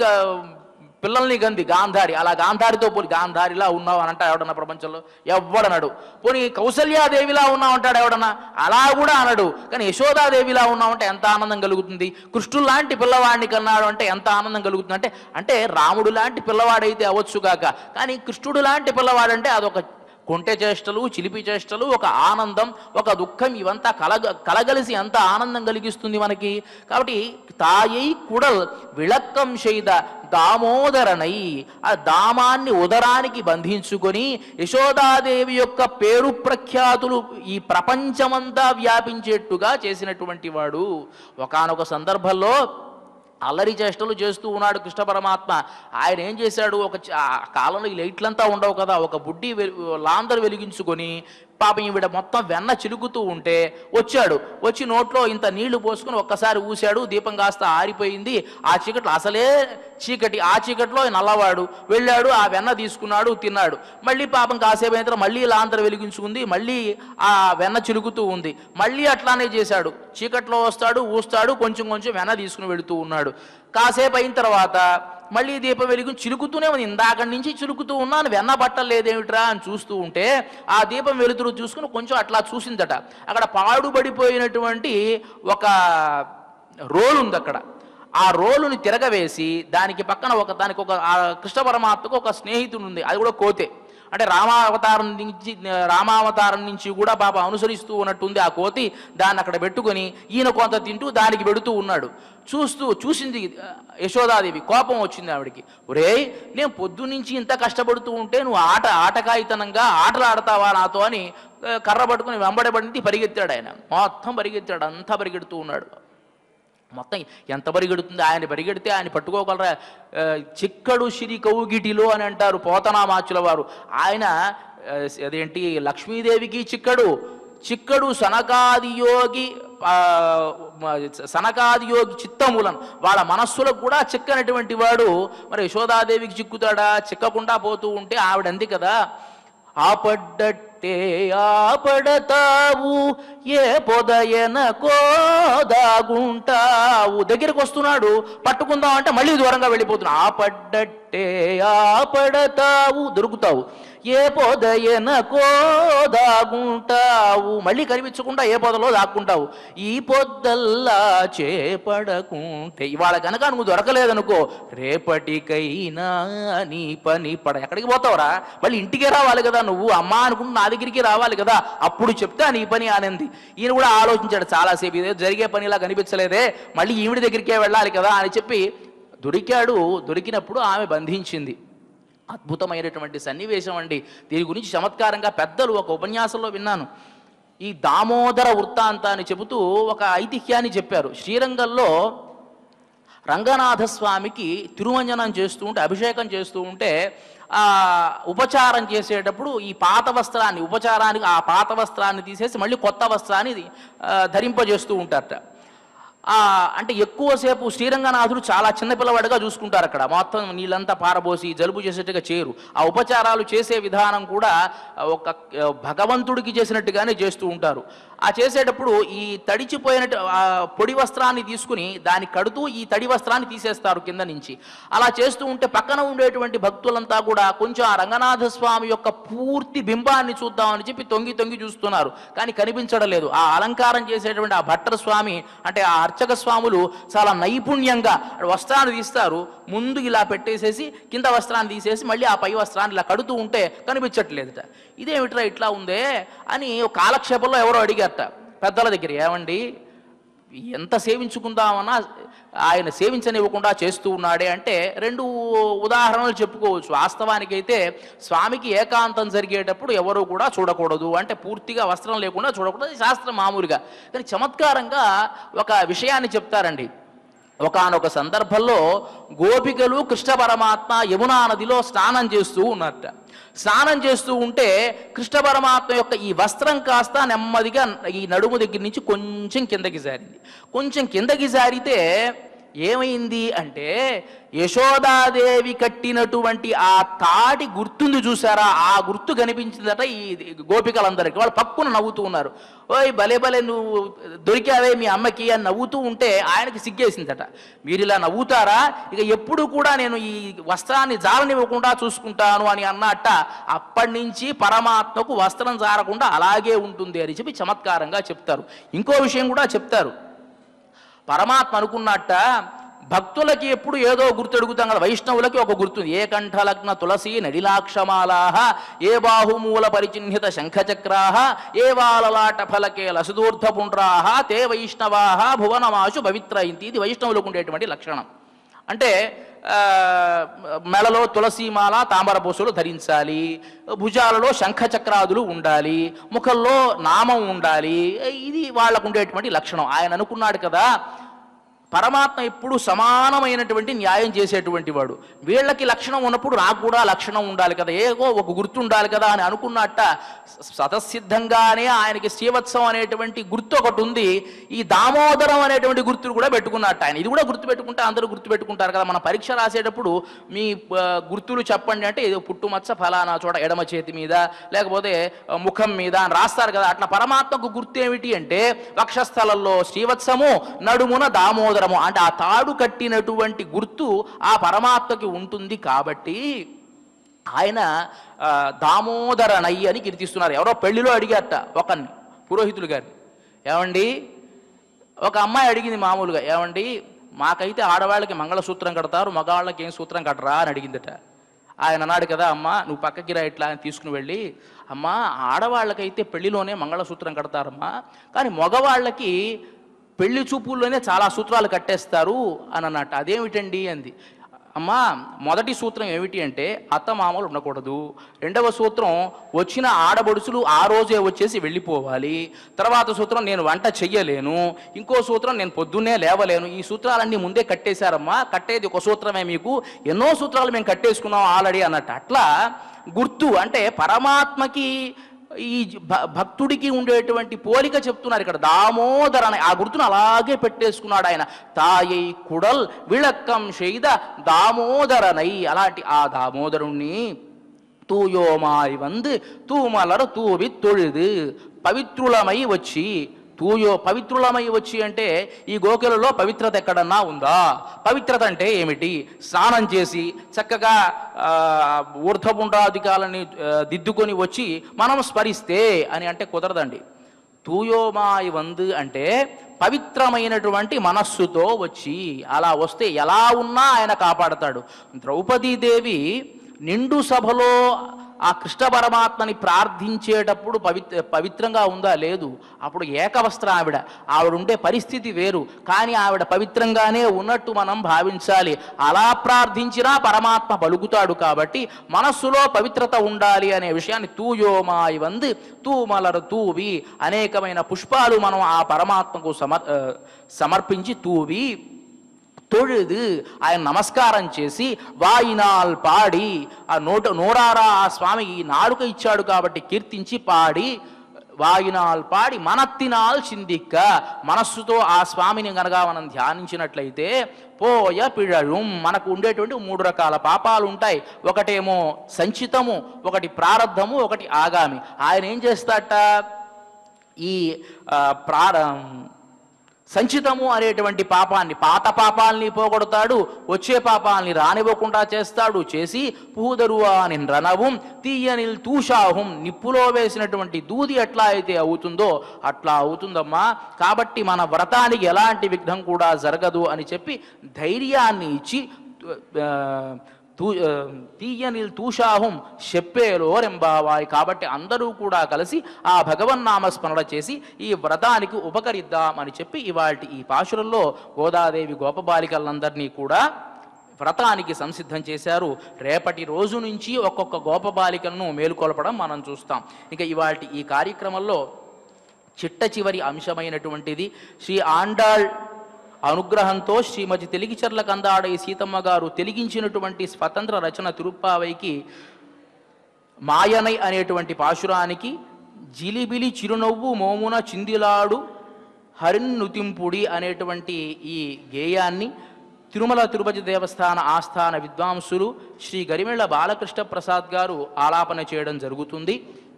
పిల్లల్ని గంది గాంధారి, అలా గాంధారితో పోలి గాంధారిలా ఉన్నావు అని అంటాడు ఎవడన్నా ప్రపంచంలో? ఎవ్వడనడు. పోనీ కౌసల్యాదేవిలా ఉన్నావు అంటాడు ఎవడన్నా? అలా కూడా అనడు. కానీ యశోదాదేవిలా ఉన్నావంటే ఎంత ఆనందం కలుగుతుంది. కృష్ణుడు లాంటి పిల్లవాడిని కన్నాడు అంటే ఎంత ఆనందం కలుగుతుంది. అంటే రాముడు లాంటి పిల్లవాడైతే అవ్వచ్చుగాక, కానీ కృష్ణుడు లాంటి పిల్లవాడంటే అదొక కొంటె చేష్టలు, చిలిపి చేష్టలు, ఒక ఆనందం, ఒక దుఃఖం, ఇవంతా కలగలిసి ఎంత ఆనందం కలిగిస్తుంది మనకి. కాబట్టి తాయై కుడల్ విళక్కం చేద దామోదరనై, ఆ దామాన్ని ఉదరానికి బంధించుకొని యశోదాదేవి యొక్క పేరు ప్రఖ్యాతులు ఈ ప్రపంచమంతా వ్యాపించేట్టుగా చేసినటువంటి వాడు. ఒకానొక సందర్భంలో అల్లరి చేష్టలు చేస్తూ ఉన్నాడు కృష్ణ పరమాత్మ. ఆయన ఏం చేశాడు, ఆ కాలంలో ఈ లైట్లంతా ఉండవు కదా, ఒక బుడ్డి లాందరు వెలిగించుకొని పాపం ఈవిడ మొత్తం వెన్న చిలుకుతూ ఉంటే వచ్చాడు. వచ్చి నోట్లో ఇంత నీళ్లు పోసుకుని ఒక్కసారి ఊశాడు. దీపం కాస్త ఆరిపోయింది. ఆ చీకట్లో, అసలే చీకటి, ఆ చీకట్లో నల్లవాడు వెళ్ళాడు, ఆ వెన్న తీసుకున్నాడు, తిన్నాడు. మళ్ళీ పాపం కాసేపు అయిన తర్వాత మళ్ళీ లాంతరు వెలిగించుకుంది, మళ్ళీ ఆ వెన్న చిలుకుతూ ఉంది. మళ్ళీ అట్లానే చేశాడు. చీకట్లో వస్తాడు, ఊస్తాడు, కొంచెం కొంచెం వెన్న తీసుకుని వెళుతూ ఉన్నాడు. కాసేపు అయిన తర్వాత మళ్ళీ దీపం వెలిగి చిలుకుతూనే ఉంది. ఇందాక నుంచి చిలుకుతూ ఉన్నాను, వెన్న బట్టలేదేమిట్రా అని చూస్తూ ఉంటే ఆ దీపం వెలుతురు చూసుకుని కొంచెం అట్లా చూసిందట. అక్కడ పాడుబడిపోయినటువంటి ఒక రోలు ఉంది అక్కడ. ఆ రోలుని తిరగవేసి దానికి పక్కన దానికి ఒక కృష్ణ పరమాత్మకు ఒక స్నేహితుడు ఉంది, అది కూడా కోతే. అంటే రామావతారం నుంచి కూడా పాప అనుసరిస్తూ ఉన్నట్టుంది ఆ కోతి. దాన్ని అక్కడ పెట్టుకొని ఈయన కొంత తింటూ దానికి పెడుతూ ఉన్నాడు. చూసింది యశోదాదేవి, కోపం వచ్చింది ఆవిడికి. ఒరేయ్, నేను పొద్దున్నుంచి ఇంత కష్టపడుతూ ఉంటే నువ్వు ఆటకాయితనంగా ఆటలు ఆడతావా నాతో అని కర్ర పట్టుకుని వెంబడబడింది. పరిగెత్తాడు ఆయన, మొత్తం పరిగెత్తాడు, అంతా పరిగెడుతూ ఉన్నాడు. మొత్తం ఎంత పరిగెడుతుంది, ఆయన పరిగెడితే ఆయన పట్టుకోగలరా? చిక్కడు సిరి కౌగిటిలో అని అంటారు పోతనామాచుల వారు. ఆయన అదేంటి లక్ష్మీదేవికి చిక్కడు సనకాదియోగి చిత్తములను, వాళ్ళ మనస్సులకు కూడా చిక్కనటువంటి వాడు. మరి యశోదాదేవికి చిక్కుతాడా? చిక్కకుండా పోతూ ఉంటే ఆవిడంది కదా, ఆపడ్డట్టే ఆపడతావు ఏ పొదయన కోదాగుంటావు. దగ్గరికి వస్తున్నాడు, పట్టుకుందాం అంటే మళ్ళీ దూరంగా వెళ్ళిపోతున్నావు. ఆపడ్డట్టే ఆపడతావు, దొరుకుతావు. ఏ పొదయన కోదాగుంటావు, మళ్ళీ కనిపించకుండా ఏ పొదలో దాక్కుంటావు. ఈ పొద్దల్లా చేపడకుంటే, ఇవాళ కనుక నువ్వు దొరకలేదనుకో రేపటికైనా నీ పని ఎక్కడికి పోతావురా? మళ్ళీ ఇంటికే రావాలి కదా నువ్వు, అమ్మ అనుకుంటూ నా దగ్గరికి రావాలి కదా, అప్పుడు చెప్తా నీ పని ఆనంది. ఈయన కూడా ఆలోచించాడు చాలాసేపు, ఇదే జరిగే పనిలా కనిపించలేదే, మళ్ళీ ఈవిడి దగ్గరికే వెళ్ళాలి కదా అని చెప్పి దొరికాడు. దొరికినప్పుడు ఆమె బంధించింది. అద్భుతమైనటువంటి సన్నివేశం అండి. దీని గురించి చమత్కారంగా పెద్దలు ఒక ఉపన్యాసంలో విన్నాను. ఈ దామోదర వృత్తాంతాన్ని చెబుతూ ఒక ఐతిహ్యాన్ని చెప్పారు. శ్రీరంగంలో రంగనాథస్వామికి తిరుమంజనం చేస్తూ ఉంటే, అభిషేకం చేస్తూ ఉంటే ఉపచారం చేసేటప్పుడు ఈ పాత వస్త్రాన్ని, ఉపచారానికి ఆ పాత వస్త్రాన్ని తీసేసి మళ్ళీ కొత్త వస్త్రాన్ని ధరింపజేస్తూ ఉంటారట. అంటే ఎక్కువసేపు శ్రీరంగనాథుడు చాలా చిన్నపిల్లవాడిగా చూసుకుంటారు. అక్కడ మొత్తం నీళ్ళంతా పారబోసి జలుబు చేసేట్టుగా చేయరు. ఆ ఉపచారాలు చేసే విధానం కూడా ఒక భగవంతుడికి చేసినట్టుగానే చేస్తూ ఉంటారు. ఆ చేసేటప్పుడు ఈ తడిచిపోయినట్టు పొడి వస్త్రాన్ని తీసుకుని దాన్ని కడుతూ ఈ తడి వస్త్రాన్ని తీసేస్తారు కింద నుంచి. అలా చేస్తూ ఉంటే పక్కన ఉండేటువంటి భక్తులంతా కూడా కొంచెం ఆ రంగనాథ స్వామి యొక్క పూర్తి బింబాన్ని చూద్దామని చెప్పి తొంగి తొంగి చూస్తున్నారు, కానీ కనిపించడం లేదు. ఆ అలంకారం చేసేటువంటి ఆ భట్టర్ స్వామి అంటే ఆ అర్చక స్వాములు చాలా నైపుణ్యంగా వస్త్రాన్ని తీస్తారు, ముందు ఇలా పెట్టేసేసి కింద వస్త్రాన్ని తీసేసి మళ్ళీ ఆ పై వస్త్రాన్ని ఇలా కడుతూ ఉంటే కనిపించట్లేదుట. ఇదేమిట్రా ఇట్లా ఉందే అని కాలక్షేపంలో ఎవరో అడిగారట పెద్దల దగ్గర. ఏమండి, ఎంత సేవించుకుందామన్నా ఆయన సేవించనివ్వకుండా చేస్తూ ఉన్నాడే అంటే రెండు ఉదాహరణలు చెప్పుకోవచ్చు. వాస్తవానికైతే స్వామికి ఏకాంతం జరిగేటప్పుడు ఎవరు కూడా చూడకూడదు, అంటే పూర్తిగా వస్త్రం లేకుండా చూడకూడదు, శాస్త్రం మామూలుగా. కానీ చమత్కారంగా ఒక విషయాన్ని చెప్తారండి. ఒకానొక సందర్భంలో గోపికలు కృష్ణ పరమాత్మ యమునా నదిలో స్నానం చేస్తూ ఉన్నారట. స్నానం చేస్తూ ఉంటే కృష్ణ పరమాత్మ యొక్క ఈ వస్త్రం కాస్త నెమ్మదిగా ఈ నడుము దగ్గర నుంచి కొంచెం కిందకి జారింది. కొంచెం కిందకి జారితే ఏమైంది అంటే యశోదాదేవి కట్టినటువంటి ఆ తాటి గుర్తుంది చూసారా, ఆ గుర్తు కనిపించిందట ఈ గోపికలందరికీ. వాళ్ళు పక్కున నవ్వుతూ ఉన్నారు. ఓయ్ భలే భలే నువ్వు దొరికావే మీ అమ్మకి అని నవ్వుతూ ఉంటే ఆయనకి సిగ్గేసిందట. మీరు ఇలా నవ్వుతారా, ఇక ఎప్పుడు కూడా నేను ఈ వస్త్రాన్ని జారనివ్వకుండా చూసుకుంటాను అని అన్నట్ట. అప్పటి నుంచి పరమాత్మకు వస్త్రం జారకుండా అలాగే ఉంటుంది అని చెప్పి చమత్కారంగా చెప్తారు. ఇంకో విషయం కూడా చెప్తారు. పరమాత్మ అనుకున్నట్ట భక్తులకి ఎప్పుడు ఏదో గుర్తు అడుగుతాం కదా, వైష్ణవులకి ఒక గుర్తుంది. ఏ కంఠలగ్న తులసి నడిలాక్షమాలాహ, ఏ బాహుమూల పరిచిహ్నిత శంఖచక్రాహ, ఏ వాలలాట ఫలకే లసుదూర్ధ పుండ్రాహ, తే వైష్ణవాహ భువనమాశు పవిత్రయింతి. ఇది వైష్ణవులకు ఉండేటువంటి లక్షణం. అంటే మెడలో తులసీమాల తామరపూసలు ధరించాలి, భుజాలలో శంఖచక్రాదులు ఉండాలి, ముఖంలో నామం ఉండాలి. ఇది వాళ్ళకు ఉండేటువంటి లక్షణం. ఆయన అనుకున్నాడు కదా, పరమాత్మ ఎప్పుడు సమానమైనటువంటి న్యాయం చేసేటువంటి వాడు. వీళ్ళకి లక్షణం ఉన్నప్పుడు నాకు కూడా లక్షణం ఉండాలి కదా, ఏగో ఒక గుర్తు ఉండాలి కదా అని అనుకున్నట్ట స్వతసిద్ధంగానే ఆయనకి శ్రీవత్సం అనేటువంటి గుర్తు ఒకటి ఉంది. ఈ దామోదరం అనేటువంటి గుర్తులు కూడా పెట్టుకున్నట్ట ఆయన. ఇది కూడా గుర్తు పెట్టుకుంటే అందరూ గుర్తు పెట్టుకుంటారు కదా. మన పరీక్ష రాసేటప్పుడు మీ గుర్తులు చెప్పండి అంటే ఏదో పుట్టుమచ్చ ఫలానా చోట ఎడమ చేతి మీద లేకపోతే ముఖం మీద అని రాస్తారు కదా. అట్లా పరమాత్మకు గుర్తు ఏమిటి అంటే వక్షస్థలంలో శ్రీవత్సము, నడుమున దామోదరం. అంటే ఆ తాడు కట్టినటువంటి గుర్తు ఆ పరమాత్మకి ఉంటుంది. కాబట్టి ఆయన దామోదరనై అని కీర్తిస్తున్నారు. ఎవరో పెళ్లిలో అడిగారట ఒకరిని, పురోహితులు గారిని, ఏమండి ఒక అమ్మాయి అడిగింది మామూలుగా, ఏమండి మాకైతే ఆడవాళ్ళకి మంగళసూత్రం కడతారు, మగవాళ్ళకి ఏం సూత్రం కట్టరా అని అడిగిందట. ఆయన అన్నాడు కదా, అమ్మ నువ్వు పక్కకి రా ఇట్లా అని తీసుకుని వెళ్ళి, అమ్మ ఆడవాళ్ళకైతే పెళ్లిలోనే మంగళసూత్రం కడతారమ్మా, కానీ మగవాళ్ళకి పెళ్లి చూపుల్లోనే చాలా సూత్రాలు కట్టేస్తారు అని అన్నట్టు. అదేమిటండి అంది. అమ్మా మొదటి సూత్రం ఏమిటి అంటే అత్తమామలు ఉండకూడదు. రెండవ సూత్రం వచ్చిన ఆడబడుసులు ఆ రోజే వచ్చేసి వెళ్ళిపోవాలి. తర్వాత సూత్రం నేను వంట చెయ్యలేను. ఇంకో సూత్రం నేను పొద్దున్నే లేవలేను. ఈ సూత్రాలన్నీ ముందే కట్టేశారమ్మా, కట్టేది ఒక సూత్రమే, మీకు ఎన్నో సూత్రాలు మేము కట్టేసుకున్నాం ఆల్రెడీ అన్నట్టు. అట్లా గుర్తు అంటే పరమాత్మకి ఈ భక్తుడికి ఉండేటువంటి పోలిక చెప్తున్నారు ఇక్కడ. దామోదర అని ఆ గుర్తును అలాగే పెట్టేసుకున్నాడు ఆయన. తాయై కుడల్ విళక్కం షెయిద దామోదరనై. అలాంటి ఆ దామోదరుణ్ణి తూయోమాయి వందు తూమలరు తూవి తొழுது పవిత్రులమై వచ్చి. పవిత్రులమై వచ్చి అంటే ఈ గోకులలో పవిత్రత ఎక్కడన్నా ఉందా? పవిత్రత అంటే ఏమిటి? స్నానం చేసి చక్కగా ఊర్ధపుండ్రాధికాలని దిద్దుకొని వచ్చి మనం స్మరిస్తే అని అంటే కుదరదండి. తూయోమాయి వందు అంటే పవిత్రమైనటువంటి మనస్సుతో వచ్చి, అలా వస్తే ఎలా ఉన్నా ఆయన కాపాడతాడు. ద్రౌపదీదేవి నిండు సభలో ఆ కృష్ణ పరమాత్మని ప్రార్థించేటప్పుడు పవిత్రంగా ఉందా? లేదు. అప్పుడు ఏకవస్త్రం ఆవిడ ఉండే పరిస్థితి వేరు, కానీ ఆవిడ పవిత్రంగానే ఉన్నట్టు మనం భావించాలి. అలా ప్రార్థించినా పరమాత్మ పలుకుతాడు. కాబట్టి మనస్సులో పవిత్రత ఉండాలి అనే విషయాన్ని తూయోమాయి వందు తూమలరు తూవి, అనేకమైన పుష్పాలు మనం ఆ పరమాత్మకు సమర్పించి తూవి తొழுது ఆయన నమస్కారం చేసి వాయినాల్ పాడి, ఆ నోరారా ఆ స్వామి ఈ నాలుక ఇచ్చాడు కాబట్టి కీర్తించి పాడి, వాయినాల్ పాడి మనత్తినాల్ చిందిక్క, మనస్సుతో ఆ స్వామిని కనుక మనం ధ్యానించినట్లయితే పోయ పిഴഴും, మనకు ఉండేటువంటి 3 రకాల పాపాలు ఉంటాయి. ఒకటేమో సంచితము, ఒకటి ప్రారబ్ధము, ఒకటి ఆగామి. ఆయన ఏం చేస్తాట, ఈ సంచితము అనేటువంటి పాపాన్ని, పాత పాపాలని పోగొడతాడు, వచ్చే పాపాలని రానివ్వకుండా చేస్తాడు. చేసి పూదరువా నిన్రనవం తీయనిల్ తూషాహుం, నిప్పులో వేసినటువంటి దూది ఎట్లా అయితే అవుతుందో అట్లా అవుతుందమ్మా. కాబట్టి మన వ్రతానికి ఎలాంటి విఘ్నం కూడా జరగదు అని చెప్పి ధైర్యాన్ని ఇచ్చి తీయనిల్ తూషాహుం చెప్పేలో రెంబావాయి. కాబట్టి అందరూ కూడా కలిసి ఆ భగవన్నామస్మరణ చేసి ఈ వ్రతానికి ఉపకరిద్దామని చెప్పి ఇవాల్టి ఈ పాశురంలో గోదాదేవి గోపబాలికలందరినీ కూడా వ్రతానికి సంసిద్ధం చేశారు. రేపటి రోజు నుంచి ఒక్కొక్క గోపబాలికలను మేలుకొల్పడం మనం చూస్తాం. ఇక ఇవాల్టి ఈ కార్యక్రమంలో చిట్ట చివరి అంశమైనటువంటిది శ్రీ ఆండాళ్ అనుగ్రహంతో శ్రీమతి తెలిగిచర్ల కందాడై సీతమ్మ గారు తెలిగించినటువంటి స్వతంత్ర రచన తిరుప్పావైకి మాయనై అనేటువంటి పాశురానికి జిలిబిలి చిరునవ్వు మోమున చిందిలాడు హరిన్నుతింపుడి అనేటువంటి ఈ గేయాన్ని తిరుమల తిరుపతి దేవస్థాన ఆస్థాన విద్వాంసులు శ్రీ గరిమెళ్ల బాలకృష్ణ ప్రసాద్ గారు ఆలాపన చేయడం జరుగుతుంది.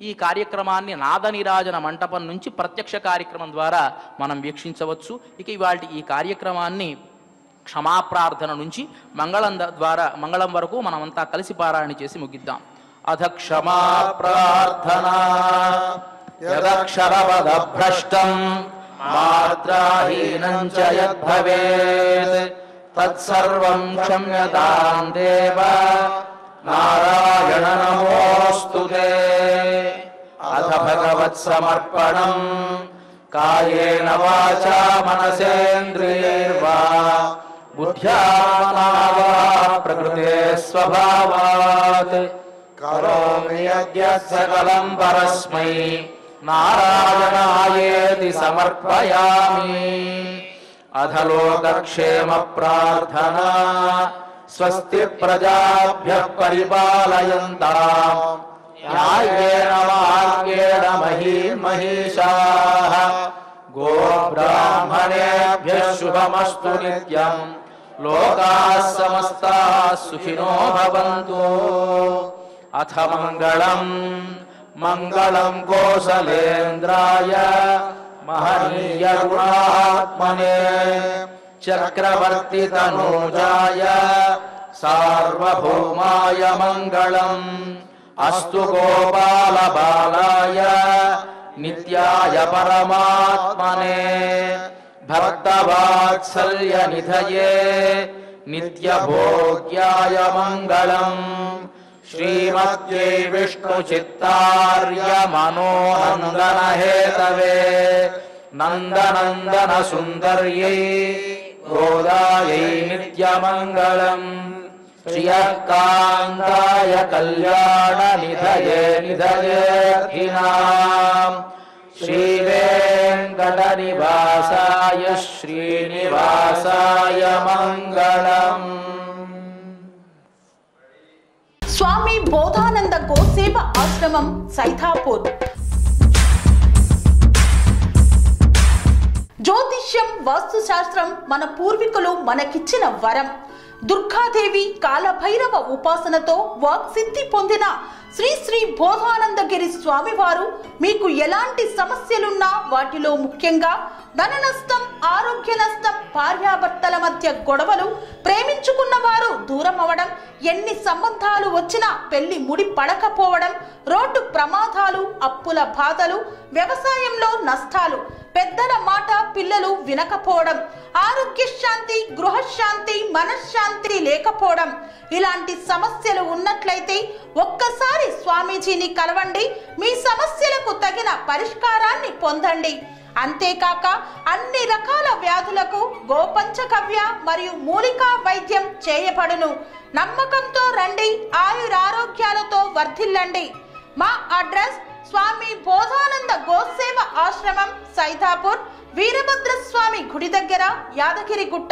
ఈ కార్యక్రమాన్ని నాదనిరాజన మంటపం నుంచి ప్రత్యక్ష కార్యక్రమం ద్వారా మనం వీక్షించవచ్చు. ఇక ఇవాళ ఈ కార్యక్రమాన్ని క్షమాప్రార్థన నుంచి మంగళం వరకు మనమంతా కలిసి పారాయణ చేసి ముగిద్దాం. అధ క్షమాప్రార్థనా యదక్షరవదభ్రష్టం మాత్రాహీనం చ యద్భవేత్ తత్సర్వం క్షమ్యతాం దేవ నారాయణ నమోస్తుతే. అథ భగవత్సమర్పణం కాయేన వాచా మనసేంద్రియైర్వా బుద్ధ్యాత్మనా వా ప్రకృతే స్వభావాత్ కరోమి యద్యత్ సకలం పరస్మై నారాయణాయేతి సమర్పయామి. అధలోకక్షేమ ప్రార్థనా స్వస్తి ప్రజాభ్యః పరిపాలయంతాం న్యాయేన మార్గేణ మహీమహీషాః. గోబ్రాహ్మణేభ్యః శుభమస్తు నిత్యం. లోకాః సమస్తాః సుఖినో భవంతు. అథ మంగళం కోసలేంద్రాయ మహనీయ గుణాత్మనే చక్రవర్తి తనూజాయ సార్వభౌమాయ మంగళం. అస్తు గోపాల బాలాయ నిత్యాయ పరమాత్మనే భక్తవాత్సల్య నిధయే నిత్యభోగ్యాయ మంగళం. శ్రీమద్యై విష్ణు చిత్తార్య మనోనందన హేతవే నందనందన సుందర్యై గోదాయై నిత్యమంగళం. శ్రియకాంతాయ కళ్యాణ నిధయే నిధయేర్థినాం. శ్రీవేంకట నివాసాయ శ్రీనివాసాయ మంగళం. స్వామి బోధానంద గోసేవ ఆశ్రమం సైథాపూర్. జ్యోతిష్యం వాస్తుశాస్త్రం మన పూర్వీకులు మనకిచ్చిన వరం. దుర్గాదేవి కాలభైరవ ఉపాసనతో వాక్సిద్ధి పొందిన శ్రీ శ్రీ బోధానందగిరి స్వామివారు మీకు ఎలాంటి సమస్యలున్నా, వాటిలో ముఖ్యంగా ధన నష్టం, ఆరోగ్య నష్టం, భార్యాభర్తల మధ్య గొడవలు, ప్రేమించుకున్న వారు దూరం అవడం, ఎన్ని సంబంధాలు వచ్చినా పెళ్లి ముడి పడకపోవడం, రోడ్డు ప్రమాదాలు, అప్పుల బాధలు, వ్యవసాయంలో నష్టాలు, పెద్దల మాట పిల్లలు వినకపోవడం, ఆరోగ్య శాంతి, గృహశాంతి, మనశ్శాంతి లేకపోవడం, ఇలాంటి సమస్యలు ఉన్నట్లయితే ఒక్కసారి స్వామీజీని కలవండి. మీ సమస్యలకు తగిన పరిష్కారాన్ని పొందండి. అంతేకాక అన్ని రకాల వ్యాధులకు గోపంచకవ్య మరియు మూలికా వైద్యం చేయబడును. నమ్మకంతో రండి, ఆయురారోగ్యాలతో వర్ధిల్లండి. మా అడ్రస్ స్వామి బోధానంద గోసేవ ఆశ్రమం సైథాపూర్, వీరభద్రస్వామి గుడి దగ్గర, యాదగిరిగుట్ట.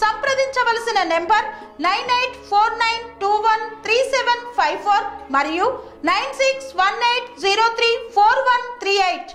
సంప్రదించవలసిన నెంబర్ 9849213754 మరియు 9618034138.